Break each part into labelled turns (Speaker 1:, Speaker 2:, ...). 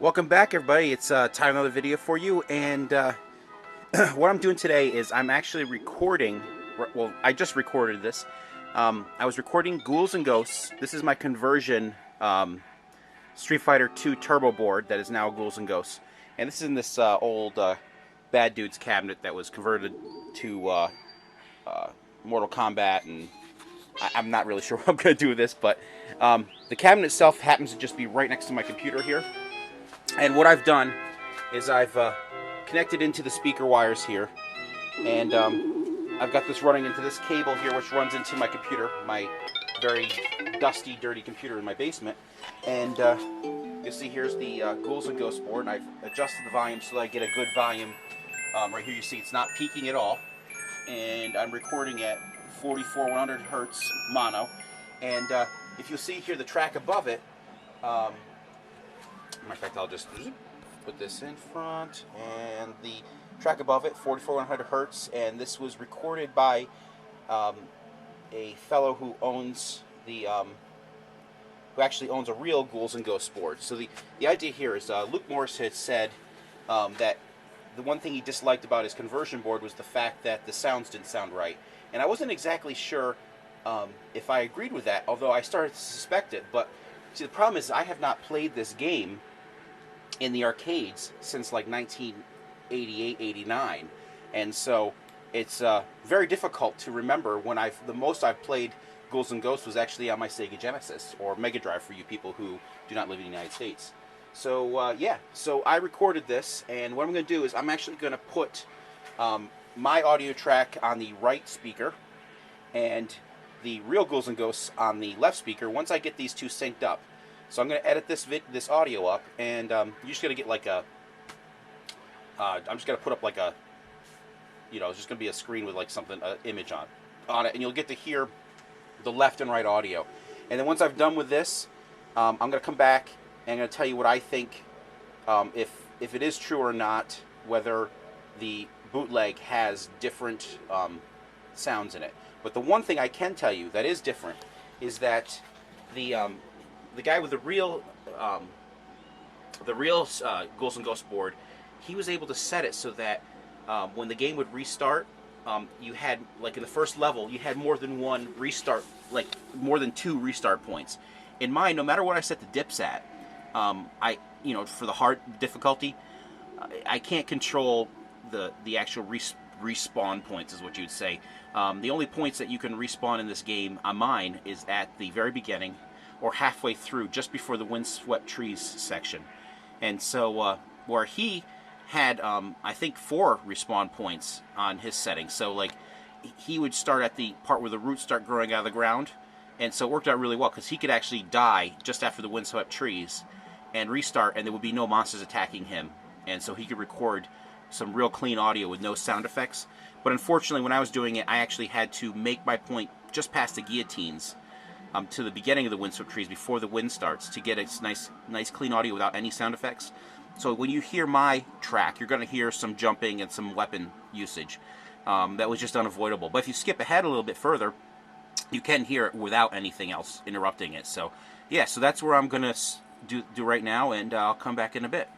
Speaker 1: Welcome back, everybody. It's time another video for you, and what I'm doing today is I'm actually recording. Well, I just recorded this. I was recording Ghouls N Ghosts. This is my conversion Street Fighter 2 turbo board that is now Ghouls N Ghosts, and this is in this old Bad Dudes cabinet that was converted to Mortal Kombat, and I'm not really sure what I'm going to do with this, but the cabinet itself happens to just be right next to my computer here. And what I've done is I've connected into the speaker wires here, and I've got this running into this cable here, which runs into my computer, my very dusty, dirty computer in my basement. And you'll see here's the Ghouls N Ghosts board, and I've adjusted the volume so that I get a good volume. Right here you see it's not peaking at all, and I'm recording at 44/100 hertz mono. And if you'll see here, the track above it, matter of fact, I'll just put this in front, and the track above it, 44/100 hertz, and this was recorded by a fellow who owns the who actually owns a real Ghouls N Ghosts board. So the idea here is Luke Morse had said that the one thing he disliked about his conversion board was the fact that the sounds didn't sound right, and I wasn't exactly sure if I agreed with that, although I started to suspect it. But see, the problem is I have not played this game in the arcades since like 1988, 89, and so it's very difficult to remember when the most I've played Ghouls N Ghosts was actually on my Sega Genesis or Mega Drive for you people who do not live in the United States. So yeah, so I recorded this, and what I'm going to do is I'm actually going to put my audio track on the right speaker and the real Ghouls N Ghosts on the left speaker once I get these two synced up. So I'm going to edit this audio up, and you're just going to get like a, I'm just going to put up like a, it's just going to be a screen with like something, an image on it, and you'll get to hear the left and right audio. And then once I've done with this, I'm going to come back and I'm going to tell you what I think, if it is true or not, whether the bootleg has different sounds in it. But the one thing I can tell you that is different is that the guy with the real Ghouls N Ghosts board, he was able to set it so that when the game would restart, you had, like in the first level, you had more than one restart, like more than 2 restart points. In mine, no matter what I set the dips at, for the hard difficulty, I can't control the actual respawn points, is what you'd say. The only points that you can respawn in this game on mine is at the very beginning or halfway through, just before the windswept trees section. And so where he had I think 4 respawn points on his setting, so like he would start at the part where the roots start growing out of the ground, and so it worked out really well because he could actually die just after the windswept trees and restart, and there would be no monsters attacking him, and so he could record some real clean audio with no sound effects. But unfortunately, when I was doing it, I actually had to make my point just past the guillotines to the beginning of the windswept trees before the wind starts to get its nice clean audio without any sound effects. So when you hear my track, you're going to hear some jumping and some weapon usage. That was just unavoidable. But if you skip ahead a little bit further, you can hear it without anything else interrupting it. So yeah, so that's where I'm going to do right now, and I'll come back in a bit.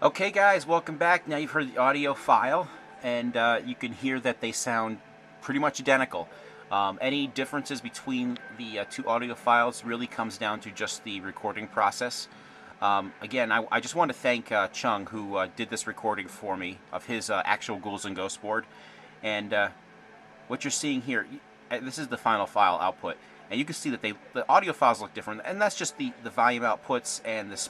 Speaker 1: Okay, guys, welcome back. Now you've heard the audio file, and you can hear that they sound pretty much identical. Any differences between the two audio files really comes down to just the recording process. Again, I just want to thank Chung, who did this recording for me of his actual Ghouls N Ghosts board. And what you're seeing here, this is the final file output, and you can see that the audio files look different, and that's just the volume outputs and this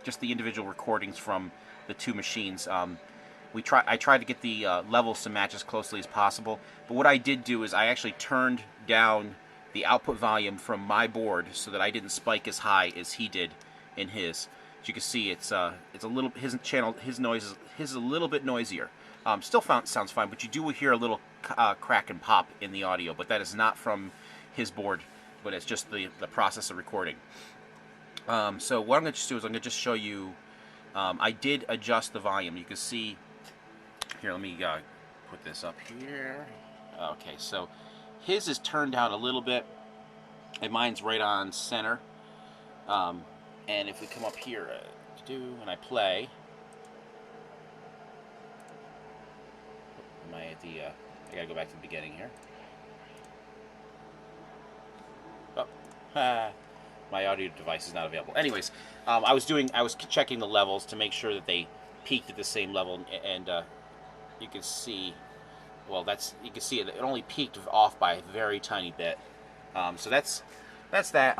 Speaker 1: just the individual recordings from the two machines. I tried to get the levels to match as closely as possible, but what I did do is I actually turned down the output volume from my board so that I didn't spike as high as he did in his. As you can see, it's a little, his noise is a little bit noisier. Still sounds fine, but you do hear a little crack and pop in the audio, but that is not from his board, but it's just the process of recording. So what I'm going to just do is I'm going to just show you, I did adjust the volume. You can see, here, let me put this up here. Okay, so his is turned down a little bit, and mine's right on center. And if we come up here, and I play, am I at the, I gotta go back to the beginning here. Oh, my audio device is not available. Anyways, I was checking the levels to make sure that they peaked at the same level, and you can see, well, you can see it only peaked off by a very tiny bit. So that's that.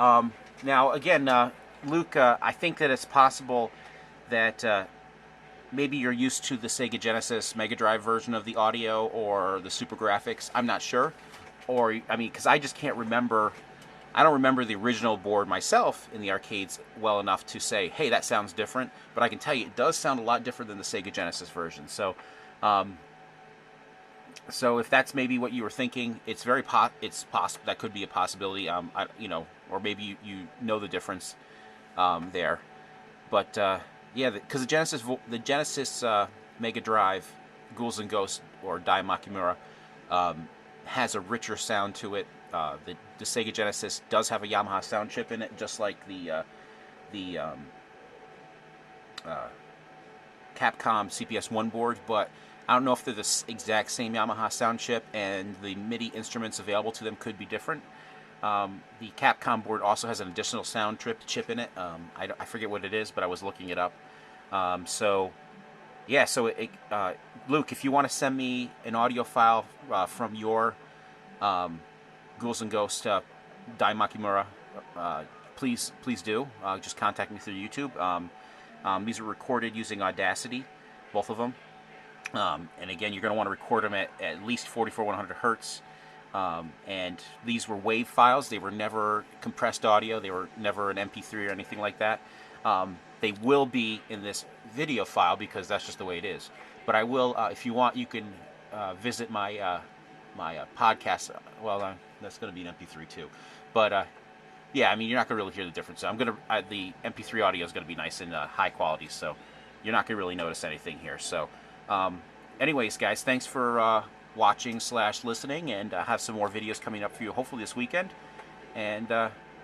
Speaker 1: Now again, Luke, I think that it's possible that maybe you're used to the Sega Genesis Mega Drive version of the audio or the Super Graphics. I'm not sure, or I mean, because I just can't remember. I don't remember the original board myself in the arcades well enough to say, hey, that sounds different. But I can tell you it does sound a lot different than the Sega Genesis version. So, so if that's maybe what you were thinking, it's it's possible that could be a possibility. You know, or maybe you know the difference there. But yeah, because the Genesis Mega Drive Ghouls N Ghosts or Dai Makimura has a richer sound to it. The Sega Genesis does have a Yamaha sound chip in it, just like the Capcom CPS-1 board, but I don't know if they're the exact same Yamaha sound chip, and the MIDI instruments available to them could be different. The Capcom board also has an additional sound chip in it. I forget what it is, but I was looking it up. So, yeah, so Luke, if you want to send me an audio file from your Ghouls N Ghosts Dai Makimura, please do. Just contact me through YouTube. These are recorded using Audacity, both of them. And again, you're going to want to record them at least 44,100 hertz. And these were WAV files. They were never compressed audio. They were never an MP3 or anything like that. They will be in this video file because that's just the way it is. But I will, if you want, you can visit my my podcast. Well, that's going to be an MP3 too. But yeah, I mean, you're not going to really hear the difference. The MP3 audio is going to be nice and high quality, so you're not going to really notice anything here. So, anyways, guys, thanks for watching / listening, and I have some more videos coming up for you hopefully this weekend. And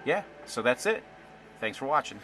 Speaker 1: yeah, so that's it. Thanks for watching.